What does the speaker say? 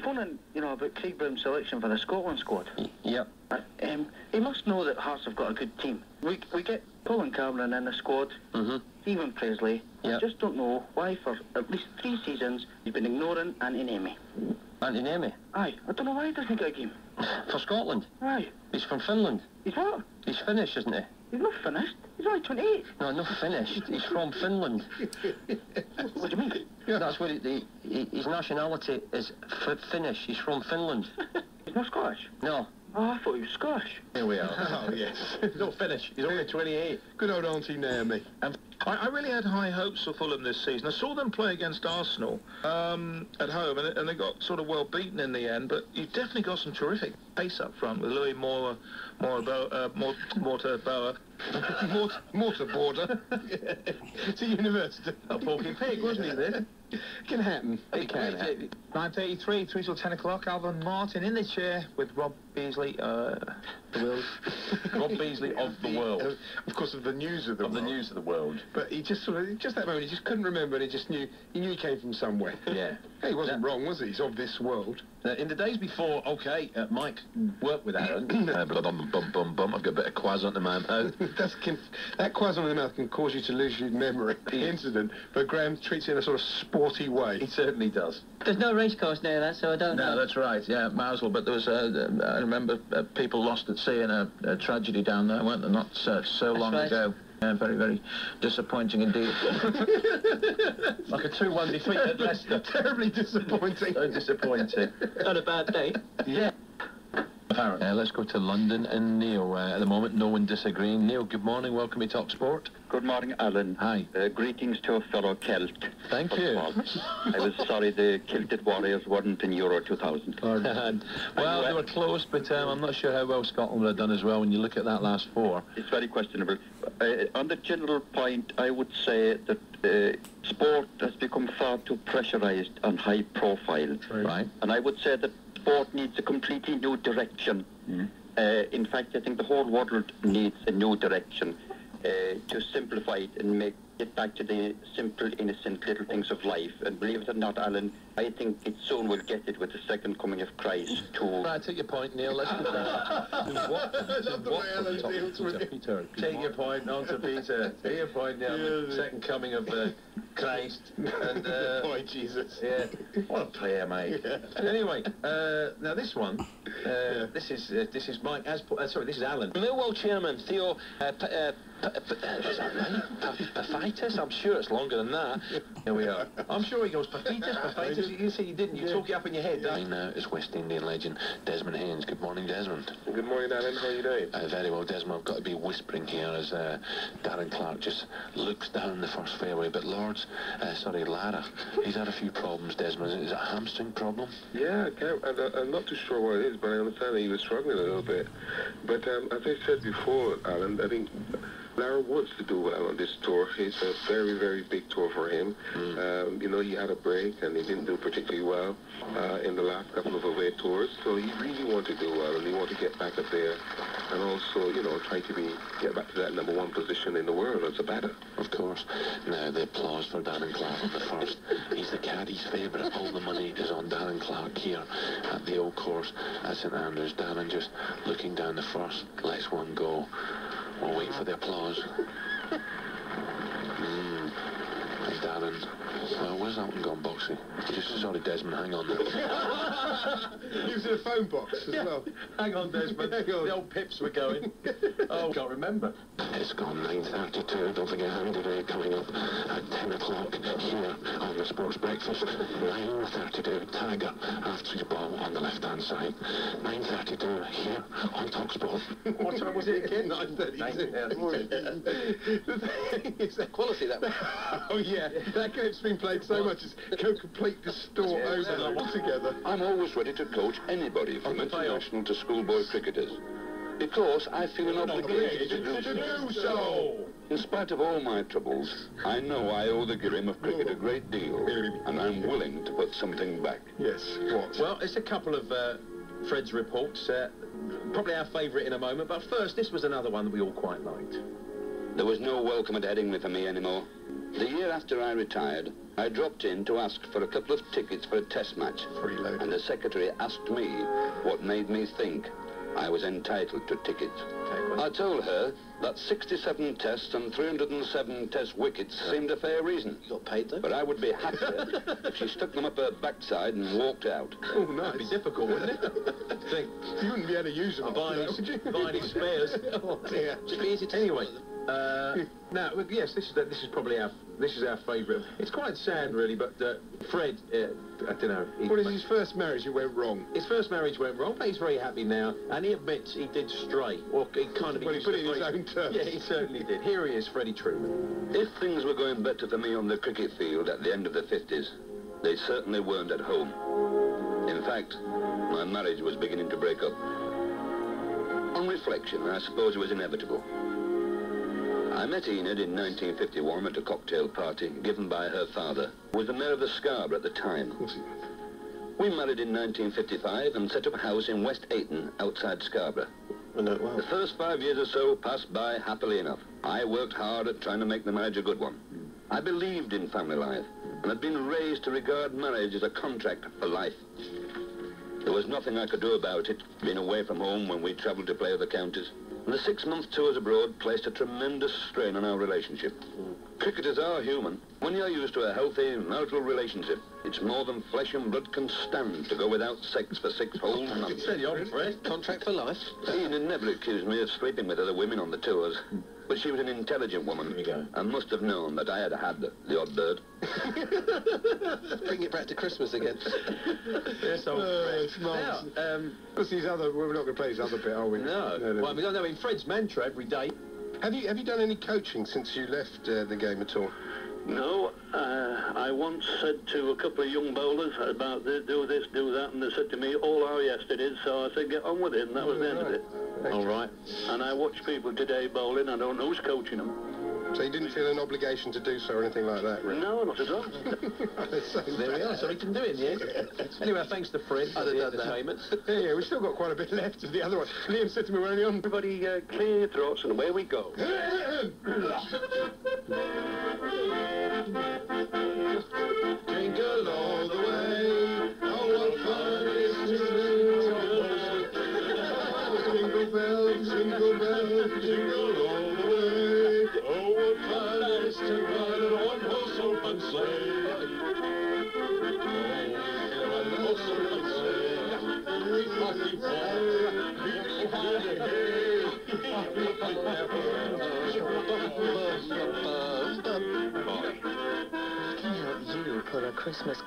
phoning, about Craig Brown's selection for the Scotland squad. Yep. He must know that Hearts have got a good team. We get Colin Cameron in the squad, Stephen Presley. Yep. I just don't know why for at least 3 seasons he's been ignoring Anthony Nemi. Anthony Nemi? Aye, I don't know why he doesn't get a game. For Scotland? Aye. He's from Finland. He's what? He's Finnish, isn't he? He's not finished. He's only 28. No, not finished. He's from Finland. What do you mean? That's where his nationality is Finnish. He's from Finland. He's not Scottish? No. Oh, I thought he was Scottish. Here we are. Oh, yes. He's not finished. He's only 28. Good old Auntie Naomi. I really had high hopes for Fulham this season. I saw them play against Arsenal at home, and they got sort of well beaten in the end, but you've definitely got some terrific pace up front with Louis Mortarboa. Mortarboarder. It's a university. A Porky Pig, wasn't he, then? Can happen. It can happen. 9:33, 3 till 10 o'clock. Alvin Martin in the chair with Rob Beasley, the world. Rob Beasley of the world. Of course, of the news of the world. Of the news of the world. But he just that moment, he just couldn't remember, and he knew he came from somewhere. Yeah. Hey, he wasn't wrong, was he? He's of this world. In the days before, Mike worked with Aaron. I've got a bit of quaz onto my mouth. That quaz on the mouth can cause you to lose your memory. The incident, but Graham treats it in a sort of sporty way. He certainly does. There's no racecourse near that, so I don't know. No, that's right, yeah, Mousel, but there was, I remember people lost at sea in a tragedy down there, weren't there, not so long ago. Yeah, very, very disappointing indeed. Like a 2-1 defeat at Leicester. Terribly disappointing. So disappointing. Not a bad day. Yeah. Let's go to London and Neil. At the moment, no one disagreeing. Neil, good morning. Welcome to Talk Sport. Good morning, Alan. Hi. Greetings to a fellow Celt. Thank you. I was sorry the Kilted Warriors weren't in Euro 2000. Well, they were close, but I'm not sure how well Scotland would have done as well when you look at that last 4. It's very questionable. On the general point, I would say that sport has become far too pressurised and high profile. Right. And I would say that sport needs a completely new direction. In fact, I think the whole world needs a new direction to simplify it and get back to the simple, innocent little things of life. And believe it or not, Alan, I think it soon will get it with the second coming of Christ too. Right, take your point, Neil. Let's go Take your point, on to Peter. Take your point, Neil. Second coming of Christ. And, boy, Jesus. Yeah. What a player, mate. Yeah. Anyway, now this one, this is Mike. Sorry, this is Alan. Millwall chairman Theo is that right? Paphitis? I'm sure it's longer than that. Here we are. I'm sure he goes Paphitis. You say you didn't. You talk it up in your head. I know. It's West Indian legend Desmond Haynes. Good morning, Desmond. Good morning, Alan. How are you doing? Very well, Desmond. I've got to be whispering here as Darren Clark just looks down the first fairway. But Lara, he's had a few problems, Desmond. Is it a hamstring problem? Yeah, I'm not too sure what it is, but I understand that he was struggling a little bit. But as I said before, Alan, I think Lara wants to do well on this tour. It's a very, very big tour for him. He had a break and he didn't do particularly well in the last couple of away tours. So he really wants to do well and he wants to get back up there and also, try to get back to that #1 position in the world as a batter. Of course. Now, the applause for Darren Clark on the first. He's the caddy's favourite. All the money is on Darren Clark here at the old course at St Andrews. Darren just looking down the first. Lets one go. We'll wait for the applause. Hey, Darren. Well, where's that one gone, Boxy? Sorry, Desmond, hang on there. He was in a phone box as well. Hang on, Desmond. Hang on. The old pips were going. Oh, can't remember. It's gone 9:32. Don't forget Andy Day coming up at 10 o'clock here on the Sports Breakfast. 9:32. Tiger after his ball on the left-hand side. 9:32 here on Talksport. What time was it again? 9:32. It's that quality, that one. Oh, yeah. That clip's been played so much it's go complete distort over them altogether. I'm always ready to coach anybody from international to schoolboy cricketers, because I feel an obligation to do so. In spite of all my troubles, I know I owe the game of cricket a great deal, and I'm willing to put something back. Yes, what? Well, it's a couple of Fred's reports, probably our favourite in a moment, but first, this was another one that we all quite liked. There was no welcome at Headingley for me anymore. The year after I retired, I dropped in to ask for a couple of tickets for a test match. And the secretary asked me what made me think I was entitled to tickets. I told her that 67 tests and 307 test wickets seemed a fair reason. You got paid, though? But I would be happier if she stuck them up her backside and walked out. Oh, nice. That'd be difficult, wouldn't it? Think. You wouldn't be able to use them. Buying his spares. Oh, dear. Should be easy to anyway. Now, yes, this is probably our favourite. It's quite sad, really, but Fred, I don't know. What is his first marriage? It went wrong. His first marriage went wrong, but he's very happy now, and he admits he did stray, or he kind of. Well, he put it in his own terms. Yeah, he certainly did. Here he is, Freddie Truman. If things were going better for me on the cricket field at the end of the 50s, they certainly weren't at home. In fact, my marriage was beginning to break up. On reflection, I suppose it was inevitable. I met Enid in 1951 at a cocktail party given by her father, who was the mayor of the Scarborough at the time. We married in 1955 and set up a house in West Ayton, outside Scarborough. The first 5 years or so passed by happily enough. I worked hard at trying to make the marriage a good one. I believed in family life and had been raised to regard marriage as a contract for life. There was nothing I could do about it, being away from home when we travelled to play other counties. And the 6-month tours abroad placed a tremendous strain on our relationship. Cricketers are human. When you're used to a healthy marital relationship, it's more than flesh and blood can stand to go without sex for 6 whole months. Steady on, Fred. Contract for life. Enid never accused me of sleeping with other women on the tours, but she was an intelligent woman. There you go. And must have known that I had had the odd bird. Bring it back to Christmas again. Yes, old It's nice. Now, What's these other... We're not going to play this other bit, are we? no. Well, we don't know. In Fred's mantra every day. Have you done any coaching since you left the game at all? No, I once said to a couple of young bowlers about do this, do that, and they said to me, all our yes it is, so I said, get on with it, and that was the end of it. All right. And I watch people today bowling, I don't know who's coaching them. So you didn't feel an obligation to do so or anything like that, really? No, not at all. There we are. So he can do it in the end. Anyway, thanks to Fred for the entertainment. Yeah, we've still got quite a bit left of the other one. Liam said to me, we're only on... Everybody clear your throats and away we go. Jingle all the way, oh what fun it is to jingle bells, jingle bells, jingle all the way. Oh what fun it is to ride in a one-horse open sleigh. One-horse open sleigh. You put a Christmas